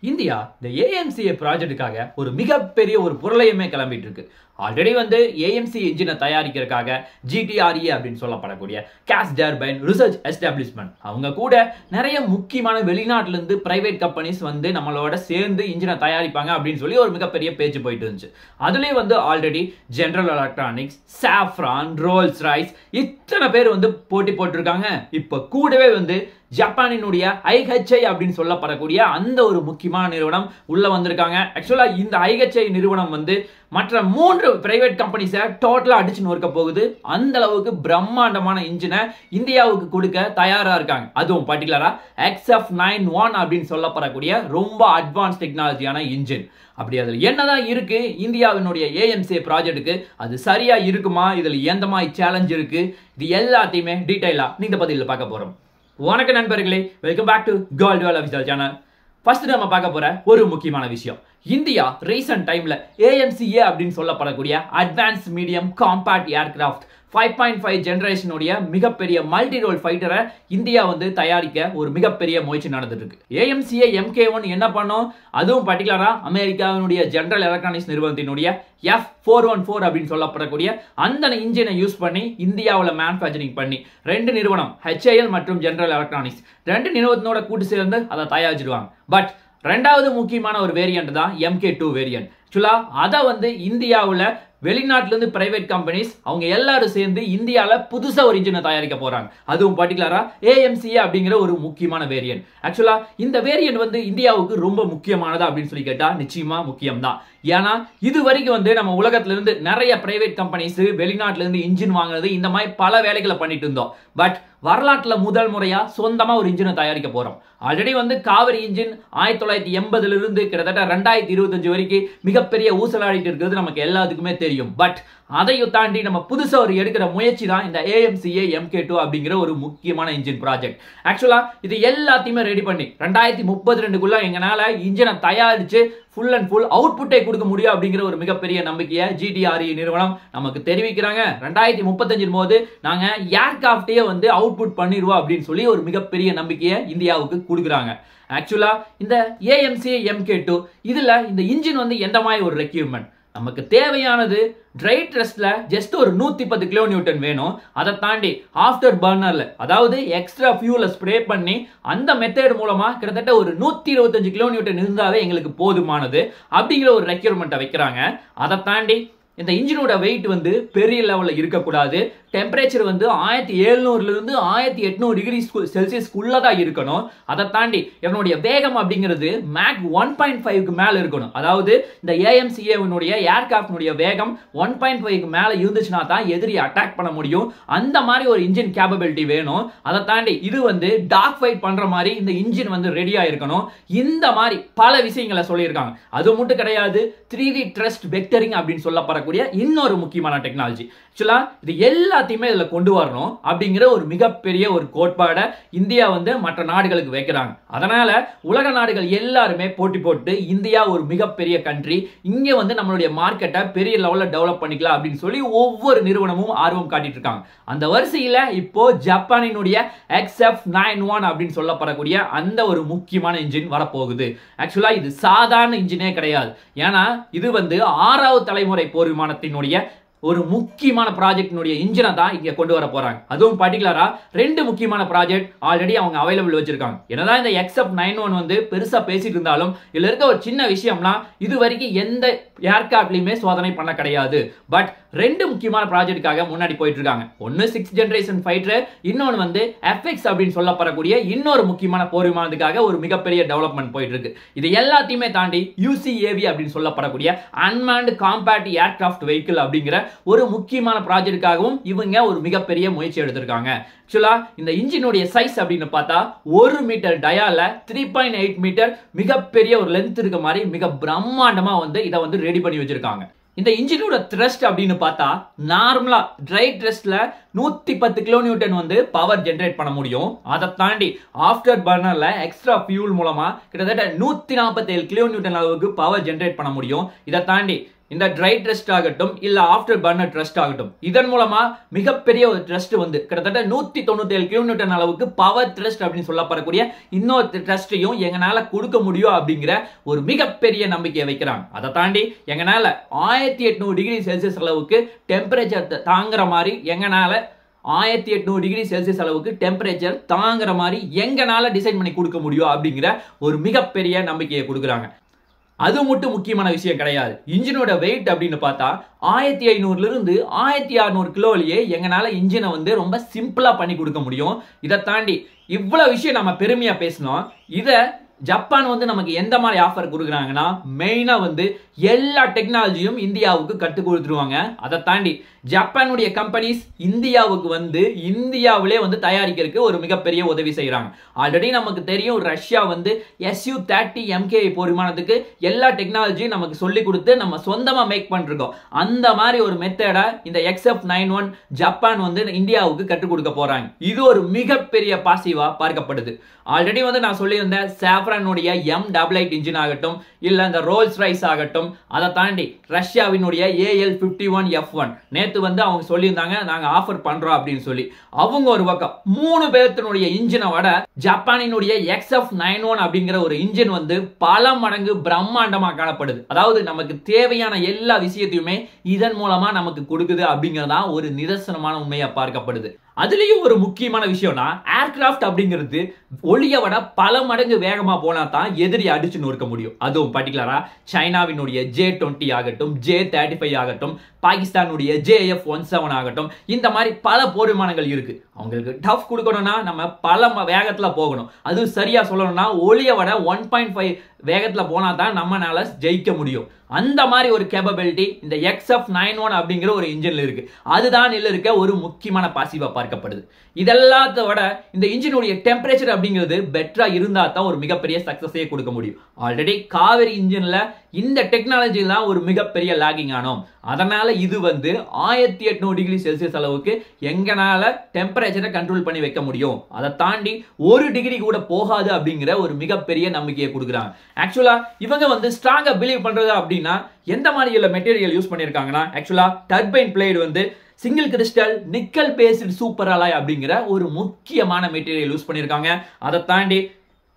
India இந்த AMCA ப்ராஜெக்டுக்காக ஒரு மிகப்பெரிய ஒரு பொருளையுமே கிளம்பிட்டு இருக்கு. ஆல்ரெடி வந்து ஏஎம்சி இன்ஜினை தயாரிக்கிறதுக்காக ஜிடிஆர்இ அப்படின்னு சொல்லப்படக்கூடிய கேஸ் டர்பைன் ரிசர்ச் எஸ்டாப்ளிஷ்மெண்ட் அவங்க கூட நிறைய முக்கியமான வெளிநாட்டுல இருந்து பிரைவேட் கம்பெனிஸ் வந்து நம்மளோட சேர்ந்து இன்ஜினை தயாரிப்பாங்க அப்படின்னு சொல்லி ஒரு மிகப்பெரிய பேச்சு போயிட்டு இருந்துச்சு. அதுலயே வந்து already General Electronics, Safran, Rolls Royce இத்தனை பேர் வந்து போட்டி போட்டிருக்காங்க. இப்ப கூடவே வந்து ஜப்பானினுடைய ஐஹெச்ஐ அப்படின்னு சொல்லப்படக்கூடிய அந்த ஒரு முக்கியமான நிறுவனம் உள்ள வந்திருக்காங்க. ஆக்சுவலா இந்த ஐஹெச்ஐ நிறுவனம் வந்து மற்ற 3 பிரைவேட் கம்பெனிஸை டோட்டலா அடிச்சு நொறுக்க போகுது. அந்த அளவுக்கு பிரம்மாண்டமான இன்ஜினை இந்தியாவுக்கு கொடுக்க தயாரா இருக்காங்க. அதுவும் பர்டிகுலரா XF91 அப்படின்னு சொல்லப்படக்கூடிய ரொம்ப அட்வான்ஸ் டெக்னாலஜியான இன்ஜின். அப்படி அதில் என்னதான் இருக்கு இந்தியாவினுடைய ஏஎம்சிஏ ப்ராஜெக்ட்டுக்கு, அது சரியா இருக்குமா, இதுல எந்த மாதிரி சேலஞ்ச் இருக்கு, இது எல்லாத்தையுமே டீடைலா இந்த பதிவில் பார்க்க போறோம். வணக்கம் நண்பர்களே, welcome back to Gold Whale official channel. First நம்ம பார்க்க போற ஒரு முக்கியமான விஷயம், இந்தியா ரீசன்ட் டைம்ல ஏஎம்சிஏ அப்படின்னு சொல்லப்படக்கூடிய அட்வான்ஸ் மீடியம் காம்பாக்ட் ஏர்கிராஃப்ட் 5.5 ஜெனரேஷனுடைய மிகப்பெரிய மல்டி ரோல் ஃபைட்டரை இந்தியா வந்து தயாரிக்க ஒரு மிகப்பெரிய முயற்சி நடந்துட்டு இருக்கு. ஏஎம்சிஏ MK1 என்ன பண்ணும், அதுவும் பர்டிகுலரா அமெரிக்காவினுடைய ஜெனரல் எலக்ட்ரானிக்ஸ் நிறுவனத்தினுடைய F414 அப்படின்னு சொல்லப்படக்கூடிய அந்த இன்ஜினை யூஸ் பண்ணி இந்தியாவில் மேனுஃபேக்சரிங் பண்ணி 2 நிறுவனம் HAL மற்றும் ஜெனரல் எலக்ட்ரானிக்ஸ் 2 நிறுவனத்தோட கூட்டு சேர்ந்து அதை தயாரிச்சிடுவாங்க. பட் ரெண்டாவது முக்கியமான ஒரு வேரியன்ட் தான் MK2 வேரியன்ட். ஆக்சுவலா அதை வந்து இந்தியாவில் வெளிநாட்டுல இருந்து பிரைவேட் கம்பெனிஸ் அவங்க எல்லாரும் சேர்ந்து இந்தியால புதுசா ஒரு இன்ஜினை தயாரிக்க போறாங்க. அதுவும் பர்டிகுலரா ஏஎம்சிஏ அப்படிங்கிற ஒரு முக்கியமான வேரியன்ட். ஆக்சுவலா இந்த வேரியன்ட் வந்து இந்தியாவுக்கு ரொம்ப முக்கியமானதா அப்படின்னு சொல்லி கேட்டா நிச்சயமா முக்கியம் தான். ஏன்னா இது வரைக்கும் வந்து நம்ம உலகத்துல இருந்து நிறைய பிரைவேட் கம்பெனிஸ் வெளிநாட்டுல இருந்து இன்ஜின் வாங்குறது இந்த மாதிரி பல வேலைகளை பண்ணிட்டு இருந்தோம். பட் வரலாற்றுல முதல் முறையா சொந்தமா ஒரு இன்ஜினை தயாரிக்க போறோம். ஆல்ரெடி வந்து காவிரி இன்ஜின் 1980 இருந்து கிட்டத்தட்ட 2025 வரைக்கும் மிகப்பெரிய ஊசலாடிட்டு இருக்கிறது நமக்கு எல்லாத்துக்குமே தெரியும். பட் அதையும் தாண்டி நம்ம புதுசா ஒரு எடுக்கிற முயற்சி தான் இந்த ஏஎம்சிஏ MK2 அப்படிங்கிற ஒரு முக்கியமான இன்ஜின் ப்ராஜெக்ட். ஆக்சுவலா இது எல்லாத்தையுமே ரெடி பண்ணி 2032க்குள்ள எங்களால இன்ஜினை தயாரிச்சு ஃபுல் அண்ட் ஃபுல் அவுட்புட்டை கொடுக்க முடியும் அப்படிங்கிற ஒரு மிகப்பெரிய நம்பிக்கையை ஜிடிஆர்இ நிறுவனம் நமக்கு தெரிவிக்கிறாங்க. 2035 போது நாங்க ஏர்கிராஃப்டையே வந்து அவுட்புட் பண்ணிடுவோம் அப்படின்னு சொல்லி ஒரு மிகப்பெரிய நம்பிக்கையை இந்தியாவுக்கு கொடுக்குறாங்க. ஆக்சுவலா இந்த ஏஎம்சிஏ MK2 இதுல இந்த இன்ஜின் வந்து எந்த மாதிரி ஒரு ரெக்யூர்மெண்ட், நமக்கு தேவையானது ட்ரை ட்ரெஸ்ட்ல ஜஸ்ட் ஒரு 110 கிலோ நியூட்டன் வேணும். அதை தாண்டி ஆஃப்டர் பர்னர்ல அதாவது எக்ஸ்ட்ரா ஃபியூலை ஸ்ப்ரே பண்ணி அந்த மெத்தட் மூலமா கிட்டத்தட்ட ஒரு 125 கிலோ நியூட்டன் இருந்தாவே எங்களுக்கு போதுமானது அப்படிங்கிற ஒரு ரெக்யூர்மெண்ட்டை வைக்கிறாங்க. அதை தாண்டி இந்த இன்ஜினோட வெயிட் வந்து பெரிய லெவலில் இருக்கக்கூடாது. டெம்பரேச்சர் வந்து 1700 இருந்து 1800 டிகிரி செல்சியஸ்க்குள்ள தான் இருக்கணும். அதை தாண்டி இதனுடைய வேகம் அப்படிங்கிறது மேக் 1.5க்கு மேல இருக்கணும். அதாவது இந்த ஏஎம்சிஏனுடைய ஏர்கிராஃப்டினுடைய வேகம் 1.5க்கு மேல இருந்துச்சுன்னா தான் எதிரி அட்டாக் பண்ண முடியும். அந்த மாதிரி ஒரு இன்ஜின் கேப்பபிலிட்டி வேணும். அதை தாண்டி இது வந்து டாக் ஃபைட் பண்ற மாதிரி இந்த இன்ஜின் வந்து ரெடியா இருக்கணும். இந்த மாதிரி பல விஷயங்களை சொல்லியிருக்காங்க. அது மட்டும் கிடையாது, 3D த்ரஸ்ட் வெக்டரிங் அப்படின்னு சொல்லப்படக்கூடிய இன்னொரு முக்கியமான டெக்னாலஜி. ஆக்சுவலா இது எல்லாத்தையுமே இதுல கொண்டு வரணும் அப்படிங்கிற ஒரு மிகப்பெரிய ஒரு கோட்பாடை இந்தியா வந்து மற்ற நாடுகளுக்கு வைக்கிறாங்க. அதனால உலக நாடுகள் எல்லாருமே போட்டி போட்டு இந்தியா ஒரு மிகப்பெரிய கண்ட்ரி, இங்க வந்து நம்மளுடைய மார்க்கெட்டை பெரிய லெவல்ல டெவலப் பண்ணிக்கலாம் அப்படின்னு சொல்லி ஒவ்வொரு நிறுவனமும் ஆர்வம் காட்டிட்டு இருக்காங்க. அந்த வரிசையில இப்போ ஜப்பானினுடைய XF91 அப்படின்னு சொல்லப்படக்கூடிய அந்த ஒரு முக்கியமான இன்ஜின் வரப்போகுது. ஆக்சுவலா இது சாதாரண இன்ஜினே கிடையாது. ஏன்னா இது வந்து 6வது தலைமுறை போர் விமானத்தினுடைய ஒரு முக்கியமான ப்ராஜெக்டினுடைய இன்ஜினை தான் இங்க கொண்டு வர போறாங்க. அதுவும் பர்டிகுலரா 2 முக்கியமான ப்ராஜெக்ட் ஆல்ரெடி அவங்க அவைலபிள் வச்சிருக்காங்க. என்னதான் இந்த XF91 வந்து பெருசா பேசிட்டு இருந்தாலும் இதுல இருக்க ஒரு சின்ன விஷயம்னா இது வரைக்கும் எந்த ஏர்கிராஃப்ட்லயுமே சோதனை பண்ண கிடையாது. பட் 2 முக்கியமான ப்ராஜெக்டுக்காக முன்னாடி போயிட்டு இருக்காங்க. ஒன்னு 6th ஜெனரேஷன் ஃபைட்டர், இன்னொன்னு வந்து FX அப்படின்னு சொல்லப்படக்கூடிய இன்னொரு முக்கியமான போர் விமானத்துக்காக ஒரு மிகப்பெரிய டெவலப்மெண்ட் போயிட்டு இருக்கு. இது எல்லாத்தையுமே தாண்டி UCAV அப்படின்னு சொல்லப்படக்கூடிய அன்மேன்டு காம்பாக்ட் ஏர்கிராஃப்ட் வெஹிக்கிள் அப்படிங்கிற ஒரு முக்கியமான ப்ராஜெக்டுக்காகவும் இவங்க ஒரு மிகப்பெரிய முயற்சி எடுத்திருக்காங்க. ஆக்சுவலா இந்த இன்ஜினுடைய சைஸ் அப்படின்னு பார்த்தா 1 மீட்டர் டயால 3.8 மீட்டர் மிகப்பெரிய ஒரு லென்த் இருக்க மாதிரி மிக பிரம்மாண்டமா வந்து இதை வந்து ரெடி பண்ணி வச்சிருக்காங்க. இந்த இன்ஜினோட த்ரஸ்ட் அப்படின்னு பார்த்தா நார்மலா ட்ரை த்ரஸ்ட்ல 110 கிலோ நியூட்டன் வந்து பவர் ஜெனரேட் பண்ண முடியும். அதை தாண்டி ஆஃப்டர் பர்னர்ல எக்ஸ்ட்ரா ஃபியூல் மூலமா கிட்டத்தட்ட 147 கிலோ நியூட்டன் அளவுக்கு பவர் ஜெனரேட் பண்ண முடியும். இதை தாண்டி இந்த ட்ரை ட்ரஸ்ட் ஆகட்டும் இல்ல ஆஃப்டர் பர்னர் ட்ரஸ்ட் ஆகட்டும், இதன் மூலமா மிகப்பெரிய ஒரு ட்ரஸ்ட் வந்து கிட்டத்தட்ட 197 கிலோமீட்டர் அளவுக்கு பவர் ட்ரஸ்ட் அப்படின்னு சொல்லப்படக்கூடிய இன்னொரு ட்ரஸ்டையும் எங்களால கொடுக்க முடியும் அப்படிங்கிற ஒரு மிகப்பெரிய நம்பிக்கையை வைக்கிறாங்க. அதை தாண்டி எங்களால 1800 டிகிரி செல்சியஸ் அளவுக்கு டெம்பரேச்சர் தாங்குற மாதிரி எங்களால 1800 டிகிரி செல்சியஸ் அளவுக்கு டெம்பரேச்சர் தாங்குற மாதிரி எங்களால டிசைன் பண்ணி கொடுக்க முடியும் அப்படிங்கிற ஒரு மிகப்பெரிய நம்பிக்கையை கொடுக்குறாங்க. அது மட்டும் முக்கியமான விஷயம் கிடையாது. இன்ஜினோட வெயிட் அப்படின்னு பார்த்தா 1500 இருந்து 1600 கிலோலயே எங்களால இன்ஜினை வந்து ரொம்ப சிம்பிளா பண்ணி கொடுக்க முடியும். இதை தாண்டி இவ்வளவு விஷயம் நம்ம பெருமையா பேசணும். இதை ஜப்பான் வந்து நமக்கு எந்த மாதிரி ஆஃபர் கொடுக்குறாங்கன்னா, மெயினா வந்து எல்லா டெக்னாலஜியும் இந்தியாவுக்கு கற்றுக் கொடுத்துருவாங்க. அதை தாண்டி ஜப்பானுடைய கம்பெனிஸ் இந்தியாவுக்கு வந்து இந்தியாவிலே வந்து தயாரிக்கிறதுக்கு ஒரு மிகப்பெரிய உதவி செய்யறாங்க. ஆல்ரெடி நமக்கு தெரியும் ரஷ்யா வந்து Su-30 MK போர் விமானத்துக்கு எல்லா டெக்னாலஜியும் நமக்கு சொல்லி கொடுத்து நம்ம சொந்தமா மேக் பண்ணிருக்கோம். அந்த மாதிரி ஒரு மெத்தடை இந்த XF91 ஜப்பான் வந்து இந்தியாவுக்கு கற்றுக் கொடுக்க போறாங்க. இது ஒரு மிகப்பெரிய பாசிட்டிவா பார்க்கப்படுது. ஆல்ரெடி வந்து நான் சொல்லியிருந்தேன் சாஃப்ரானுடைய M88 இன்ஜின் ஆகட்டும் இல்ல இந்த ரோல்ஸ் ரைஸ் ஆகட்டும், அதை தாண்டி ரஷ்யாவினுடைய AL51F1 நேத்து வந்து அவங்க சொல்லியிருந்தாங்க நாங்க ஆஃபர் பண்றோம் அப்படின்னு சொல்லி. அவங்க ஒரு பக்கம் 3 பேர்த்தினுடைய இன்ஜினை விட ஜப்பானினுடைய XF91 அப்படிங்கிற ஒரு இன்ஜின் வந்து பல மடங்கு பிரம்மாண்டமா காணப்படுது. அதாவது நமக்கு தேவையான எல்லா விஷயத்தையுமே இதன் மூலமா நமக்கு கொடுக்குது அப்படிங்கறதா ஒரு நிதர்சனமான உண்மையா பார்க்கப்படுது. அதுலயும் ஒரு முக்கியமான விஷயம்னா ஏர்கிராஃப்ட் அப்படிங்கிறது ஒளியை விட பல மடங்கு வேகமா போனா தான் எதிரி அடிச்சு நொறுக்க முடியும். அதுவும் பர்டிகுலரா சைனாவினுடைய J-20 ஆகட்டும், J-35 ஆகட்டும், பாகிஸ்தானுடைய JF-17 ஆகட்டும், இந்த மாதிரி பல போர் விமானங்கள் இருக்கு. அவங்களுக்கு டஃப் கொடுக்கணும்னா நம்ம பல வேகத்துல போகணும். அது சரியா சொல்லணும்னா ஒளியை விட 1.5 வேகத்துல போனா தான் நம்மளால ஜெயிக்க முடியும். அந்த மாதிரி ஒரு கேப்பபிலிட்டி இந்த XF91 அப்படிங்கிற ஒரு இன்ஜின்ல இருக்கு. அதுதான் இதுல இருக்க ஒரு முக்கியமான பாசிட்டிவா பார்க்கப்படுது. இதெல்லாத்த விட இந்த இன்ஜினுடைய டெம்பரேச்சர் அப்படிங்கிறது பெட்டரா இருந்தா தான் ஒரு மிகப்பெரிய சக்சஸே கொடுக்க முடியும். ஆல்ரெடி காவேரி இன்ஜின்ல இந்த டெக்னாலஜி தான் ஒரு மிகப்பெரிய லாகிங் ஆனோம். அதனால இது வந்து 1800 டிகிரி செல்சியஸ் அளவுக்கு எங்கனால டெம்பரேச்சரை கண்ட்ரோல் பண்ணி வைக்க முடியும். அதை தாண்டி 1 டிகிரி கூட போகாது அப்படிங்கிற ஒரு மிகப்பெரிய நம்பிக்கையை கொடுக்குறாங்க. ஆக்சுவலா இவங்க வந்து ஸ்ட்ராங்கா பிலீவ் பண்றது அப்படின்னா எந்த மாதிரி மெட்டீரியல் யூஸ் பண்ணிருக்காங்கன்னா, ஆக்சுவலா டர்பைன் பிளேட் வந்து single crystal nickel based super alloy அப்படிங்கிற ஒரு முக்கியமான மெட்டீரியல் யூஸ் பண்ணிருக்காங்க. அதை தாண்டி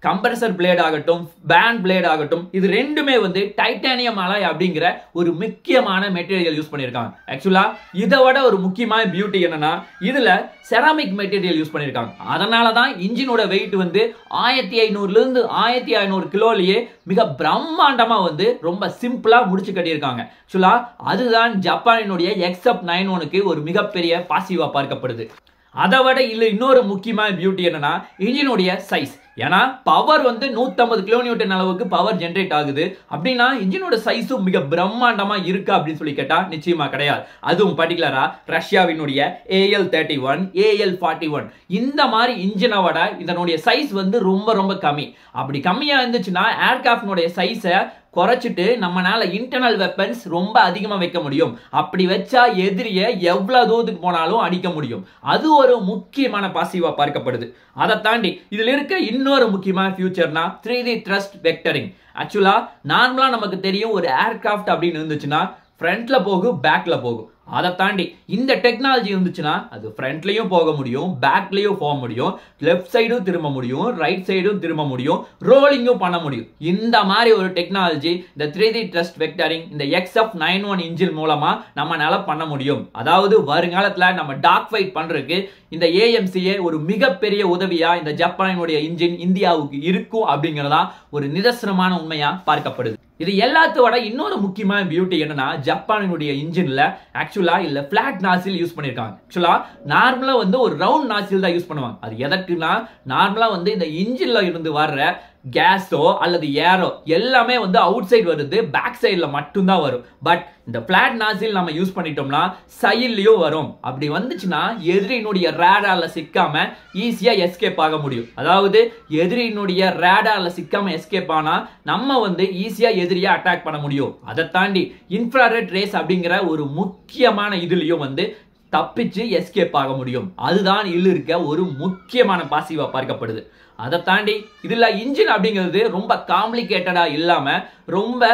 கம்ப்ரசர் பிளேட் ஆகட்டும், பேண்ட் பிளேட் ஆகட்டும், இது ரெண்டுமே வந்து டைட்டானியம் அலாய் அப்படிங்கிற ஒரு முக்கியமான மெட்டீரியல் யூஸ் பண்ணிருக்காங்க. ஆக்சுவலா இதை விட ஒரு முக்கியமான பியூட்டி என்னன்னா, இதுல செராமிக் மெட்டீரியல் யூஸ் பண்ணிருக்காங்க. அதனாலதான் இன்ஜினோட வெயிட் வந்து 1500 இருந்து 1500 கிலோலயே மிக பிரம்மாண்டமா வந்து ரொம்ப சிம்பிளா முடிச்சு கட்டியிருக்காங்க. ஆக்சுவலா அதுதான் ஜப்பானினுடைய XF91க்கு ஒரு மிகப்பெரிய பாசிட்டிவா பார்க்கப்படுது. அதை விட இல்ல இன்னொரு முக்கியமான பியூட்டி என்னன்னா இன்ஜினுடைய சைஸ். ஏன்னா பவர் வந்து 150 கிலோமீட்டர் அளவுக்கு பவர் ஜெனரேட் ஆகுது அப்படின்னா இன்ஜினோட சைஸும் மிக பிரம்மாண்டமா இருக்கு அப்படின்னு சொல்லி கேட்டா நிச்சயமா கிடையாது. அதுவும் பர்டிகுலரா ரஷ்யாவினுடைய AL31, AL41 இந்த மாதிரி இன்ஜினை விட இதனுடைய சைஸ் வந்து ரொம்ப ரொம்ப கம்மி. அப்படி கம்மியா இருந்துச்சுன்னா ஏர்கிராஃப்டினுடைய சைஸை குறைச்சிட்டு நம்மளால இன்டர்னல் வெப்பன்ஸ் ரொம்ப அதிகமா வைக்க முடியும். அப்படி வச்சா எதிரிய எவ்வளவு தூரத்துக்கு போனாலும் அடிக்க முடியும். அது ஒரு முக்கியமான பாசிட்டிவா பார்க்கப்படுது. அதை தாண்டி இதுல இருக்க இன்னொரு முக்கியமான ஃபியூச்சர்னா 3D த்ரஸ்ட் வெக்டரிங். ஆக்சுவலா நார்மலா நமக்கு தெரியும் ஒரு ஏர்கிராஃப்ட் அப்படின்னு இருந்துச்சுன்னா ஃப்ரண்ட்ல போகும், பேக்ல போகும். அதை தாண்டி இந்த டெக்னாலஜி இருந்துச்சுன்னா அது ஃப்ரண்ட்லயும் போக முடியும், பேக்லயும் போக முடியும், லெஃப்ட் சைடும் திரும்ப முடியும், ரைட் சைடும் திரும்ப முடியும், ரோலிங்கும் பண்ண முடியும். இந்த மாதிரி ஒரு டெக்னாலஜி இந்த 3D த்ரஸ்ட் வெக்டரிங் இந்த XF91 இன்ஜின் மூலமா நம்மளால பண்ண முடியும். அதாவது வருங்காலத்துல நம்ம டாக் ஃபைட் பண்றதுக்கு இந்த AMCA ஒரு மிகப்பெரிய உதவியா இந்த ஜப்பானுடைய இன்ஜின் இந்தியாவுக்கு இருக்கும் அப்படிங்கறதா ஒரு நிதர்சனமான உண்மையா பார்க்கப்படுது. இது எல்லாத்தோட இன்னொரு முக்கியமான பியூட்டி என்னன்னா ஜப்பானினுடைய இன்ஜின்ல ஆக்சுவலா இல்ல பிளாட் நாசில் யூஸ் பண்ணிருக்காங்க. ஆக்சுவலா நார்மலா வந்து ஒரு ரவுண்ட் நாசில் தான் யூஸ் பண்ணுவாங்க. அது எதற்குனா நார்மலா வந்து இந்த இன்ஜின்ல இருந்து வர்ற கேஸோ அல்லது ஏரோ எல்லாமே வந்து அவுட் சைடு வருது, பேக் சைட்ல மட்டும் தான் வரும். பட் இந்த பிளாட் நாசில் நம்ம யூஸ் பண்ணிட்டோம்னா சைட்லயும் வரும். அப்படி வந்துச்சுன்னா எதிரியினுடைய ரேடார்ல சிக்காம ஈஸியா எஸ்கேப் ஆக முடியும். அதாவது எதிரியினுடைய ரேடார்ல சிக்காம எஸ்கேப் ஆனா நம்ம வந்து ஈஸியா எதிரியா அட்டாக் பண்ண முடியும். அதை தாண்டி இன்ஃப்ராரெட் ரேஸ் அப்படிங்கிற ஒரு முக்கியமான இதுலயும் வந்து தப்பிச்சு எஸ்கேப் ஆக முடியும். அதுதான் இதுல இருக்க ஒரு முக்கியமான பாசிட்டிவா பார்க்கப்படுது. அதை தாண்டி இதுல இன்ஜின் அப்படிங்கிறது ரொம்ப காம்ப்ளிகேட்டடா இல்லாம ரொம்ப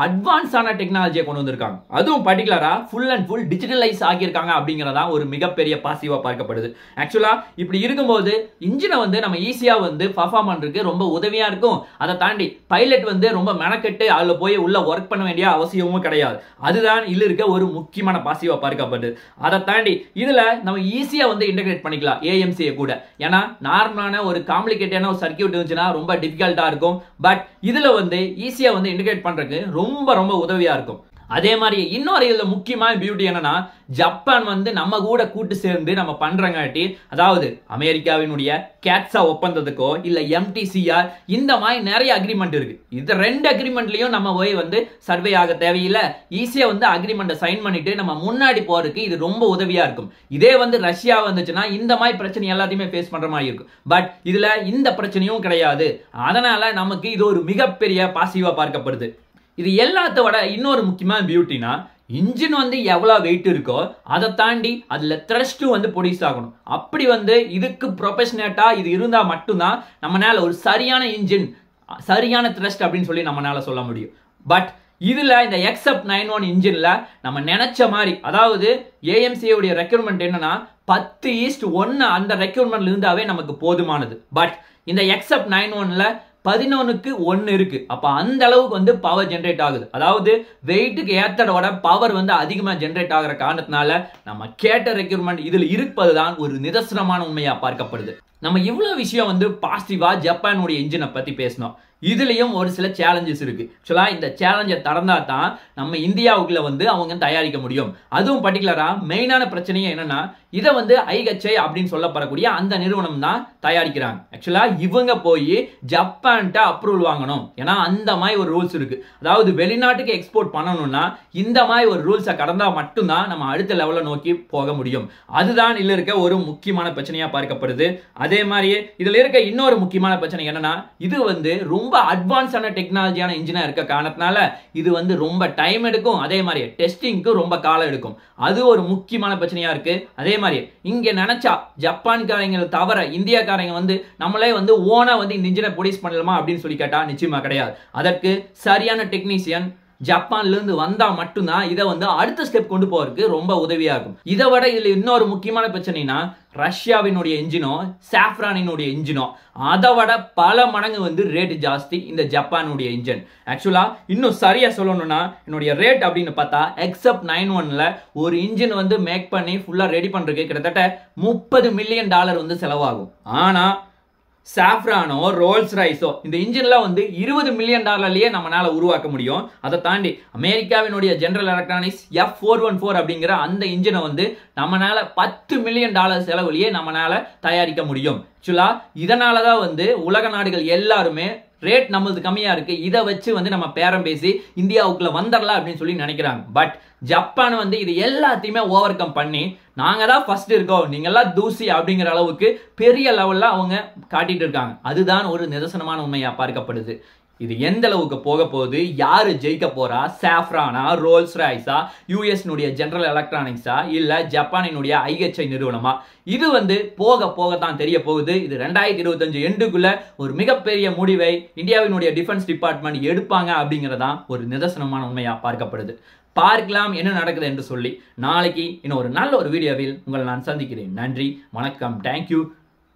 அட்வான்ஸான டெக்னாலஜியை கொண்டு வந்திருக்காங்க. அதுவும் பர்டிகுலரா ஃபுல் அண்ட் ஃபுல் டிஜிட்டலைஸ் ஆகியிருக்காங்க அப்படிங்கிறதா ஒரு மிகப்பெரிய பாசிட்டிவா பார்க்கப்படுது. ஆக்சுவலா இப்படி இருக்கும்போது இன்ஜினை வந்து நம்ம ஈஸியா வந்து பர்ஃபார்ம் பண்றதுக்கு ரொம்ப உதவியா இருக்கும். அதை தாண்டி பைலட் வந்து ரொம்ப மெனக்கெட்டு அதுல போய் உள்ள ஒர்க் பண்ண வேண்டிய அவசியமும் கிடையாது. அதுதான் இதுல இருக்க ஒரு முக்கியமான பாசிட்டிவா பார்க்கப்படுது. அதை தாண்டி இதுல நம்ம ஈஸியா வந்து இன்டகிரேட் பண்ணிக்கலாம் ஏஎம்சியை கூட. ஏன்னா நார்மலான ஒரு காம்ப்ளிகேட்டான ஒரு சர்க்கியூட் இருந்துச்சுன்னா ரொம்ப டிஃபிகல்ட்டா இருக்கும். பட் இதுல வந்து ஈஸியா வந்து இன்டகிரேட் பண்றதுக்கு ரொம்ப ரொம்ப உதவியா இருக்கும். அதே மாதிரி இன்னொரு இதுல முக்கியமான பியூட்டி என்னன்னா, ஜப்பான் வந்து நம்ம கூட கூட்டு சேர்ந்து நம்ம பண்றங்காட்டி, அதாவது அமெரிக்காவினுடைய கேட்ஸா ஒப்பந்தத்துக்கோ இல்ல எம்டிசிஆர் இந்த மாதிரி நிறைய அக்ரிமெண்ட் இருக்கு. இந்த ரெண்டு அக்ரிமெண்ட்லயும் நம்ம போய் வந்து சர்வே ஆக தேவையில்லை. ஈஸியா வந்து அக்ரிமெண்ட்டை சைன் பண்ணிட்டு நம்ம முன்னாடி போறதுக்கு இது ரொம்ப உதவியா இருக்கும். இதே வந்து ரஷ்யா வந்துச்சுன்னா இந்த மாதிரி பிரச்சனை எல்லாத்தையுமே ஃபேஸ் பண்ற மாதிரி இருக்கும். பட் இதுல இந்த பிரச்சனையும் கிடையாது. அதனால நமக்கு இது ஒரு மிகப்பெரிய பாசிட்டிவா பார்க்கப்படுது. இது எல்லாத்த விட இன்னொரு முக்கியமான பியூட்டினா, இன்ஜின் வந்து எவ்வளவு வெயிட் இருக்கோ அதை தாண்டி அதுல த்ரஸ்ட்டும் வந்து ப்ரொடியூஸ் ஆகணும். அப்படி வந்து இதுக்கு ப்ரொபஷனேட்டா இது இருந்தா மட்டும்தான் நம்மளால ஒரு சரியான இன்ஜின் சரியான த்ரஸ்ட் அப்படின்னு சொல்லி நம்மளால சொல்ல முடியும். பட் இதுல இந்த XF91 இன்ஜின்ல நம்ம நினைச்ச மாதிரி, அதாவது ஏஎம்சி உடைய ரெக்யூர்மெண்ட் என்னன்னா 10:1 அந்த ரெக்யூர்மெண்ட்ல இருந்தாவே நமக்கு போதுமானது. பட் இந்த XF91ல 11:1 இருக்கு. அப்ப அந்த அளவுக்கு வந்து பவர் ஜெனரேட் ஆகுது. அதாவது வெயிட்டுக்கு ஏத்தடோட பவர் வந்து அதிகமா ஜெனரேட் ஆகிற காரணத்தினால நம்ம கேட்ட ரெக்யூர்மெண்ட் இதுல இருப்பதுதான் ஒரு நிதர்சனமான உண்மையா பார்க்கப்படுது. நம்ம இவ்வளவு விஷயம் வந்து பாசிட்டிவா ஜப்பானுடைய இன்ஜினை பத்தி பேசணும். இதுலயும் ஒரு சில சேலஞ்சஸ் இருக்கு. ஆக்சுவலா இந்த சேலஞ்சை தரந்தா தான் நம்ம இந்தியாவுக்குள்ள வந்து அவங்க தயாரிக்க முடியும். அதுவும் பர்டிகுலரா மெயினான பிரச்சனையே என்னன்னா, இதை வந்து IHI அப்படின்னு சொல்லப்படக்கூடிய அந்த நிறுவனம் தான் தயாரிக்கிறாங்க. ஆக்சுவலா இவங்க போய் ஜப்பான்ட்ட அப்ரூவல் வாங்கணும். ஏன்னா அந்த மாதிரி ஒரு ரூல்ஸ் இருக்கு. அதாவது வெளிநாட்டுக்கு எக்ஸ்போர்ட் பண்ணணும்னா இந்த மாதிரி ஒரு ரூல்ஸை கடந்தா மட்டும்தான் நம்ம அடுத்த லெவலை நோக்கி போக முடியும். அதுதான் இதுல இருக்க ஒரு முக்கியமான பிரச்சனையா பார்க்கப்படுது. அதே மாதிரியே இதுல இருக்க இன்னொரு முக்கியமான பிரச்சனை என்னன்னா, இது வந்து ரொம்ப அட்வான்ஸான டெக்னாலஜியான இன்ஜினா இருக்க காரணத்தினால இது வந்து ரொம்ப டைம் எடுக்கும். அதே மாதிரி டெஸ்டிங்க்கு ரொம்ப காலம் எடுக்கும். அது ஒரு முக்கியமான பிரச்சனையா இருக்கு. அதே மாதிரி இங்க நினைச்சா ஜப்பான்காரங்க தவிர இந்தியாக்காரங்க வந்து நம்மளே வந்து ஓனா வந்து இந்த இன்ஜினை ப்ரொடியூஸ் பண்ணலாமா அப்படின்னு சொல்லி கேட்டா நிச்சயமா கிடையாது. அதற்கு சரியான டெக்னீஷியன் ஜப்பான்ல இருந்து வந்தா மட்டும்தான் இதை வந்து அடுத்த ஸ்டெப் கொண்டு போறதுக்கு ரொம்ப உதவியா இருக்கும். இதை விட இதுல இன்னொரு முக்கியமான பிரச்சனைனா, ரஷ்யாவினுடைய இன்ஜினோ சாஃப்ரானினுடைய இன்ஜினோ அதை விட பல மடங்கு வந்து ரேட் ஜாஸ்தி இந்த ஜப்பானுடைய இன்ஜின். ஆக்சுவலா இன்னும் சரியா சொல்லணும்னா, என்னுடைய ரேட் அப்படின்னு பார்த்தா XF91ல ஒரு இன்ஜின் வந்து மேக் பண்ணி ஃபுல்லா ரெடி பண்றதுக்கு கிட்டத்தட்ட $30 மில்லியன் வந்து செலவாகும். ஆனா சாஃப்ரானோ ரோல்ஸ் ராய்ஸோ இந்த இன்ஜின்ல வந்து $20 மில்லியன் நம்மளால உருவாக்க முடியும். அதை தாண்டி அமெரிக்காவினுடைய ஜெனரல் எலக்ட்ரானிக்ஸ் F414 அப்படிங்கிற அந்த இன்ஜினை வந்து நம்மளால $10 மில்லியன் செலவுலயே நம்மளால தயாரிக்க முடியும். ஆக்சுவலா இதனாலதான் வந்து உலக நாடுகள் எல்லாருமே ரேட் நம்மளுக்கு கம்மியா இருக்கு, இதை வச்சு வந்து நம்ம பேரம் பேசி இந்தியாவுக்குள்ள வந்துடலாம் அப்படின்னு சொல்லி நினைக்கிறாங்க. பட் ஜப்பான் வந்து இது எல்லாத்தையுமே ஓவர் கம் பண்ணி நாங்க தான் ஃபர்ஸ்ட் இருக்கோம், நீங்க எல்லாம் தூசி அப்படிங்கிற அளவுக்கு பெரிய லெவல்ல அவங்க காட்டிட்டு இருக்காங்க. அதுதான் ஒரு நிதர்சனமான உண்மையா பார்க்கப்படுது. இது எந்த அளவுக்கு போக போகுது, யாரு ஜெயிக்க போறா, சாஃப்ரானா, ரோல்ஸ் ராய்ஸா, யூஎஸ்னுடைய ஜெனரல் எலக்ட்ரானிக்ஸா இல்ல ஜப்பானினுடைய IHI நிறுவனமா, இது வந்து போக போக தான் தெரிய போகுது. இது 2025 எண்டுக்குள்ள ஒரு மிகப்பெரிய முடிவை இந்தியாவினுடைய டிஃபென்ஸ் டிபார்ட்மெண்ட் எடுப்பாங்க அப்படிங்கறதான் ஒரு நிதர்சனமான உண்மையா பார்க்கப்படுது. பார்க்கலாம் என்ன நடக்குது என்று சொல்லி நாளைக்கு இன்னும் ஒரு நல்ல ஒரு வீடியோவில் உங்களை நான் சந்திக்கிறேன். நன்றி, வணக்கம், தேங்க்யூ,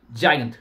ஜெய் ஹிந்த்.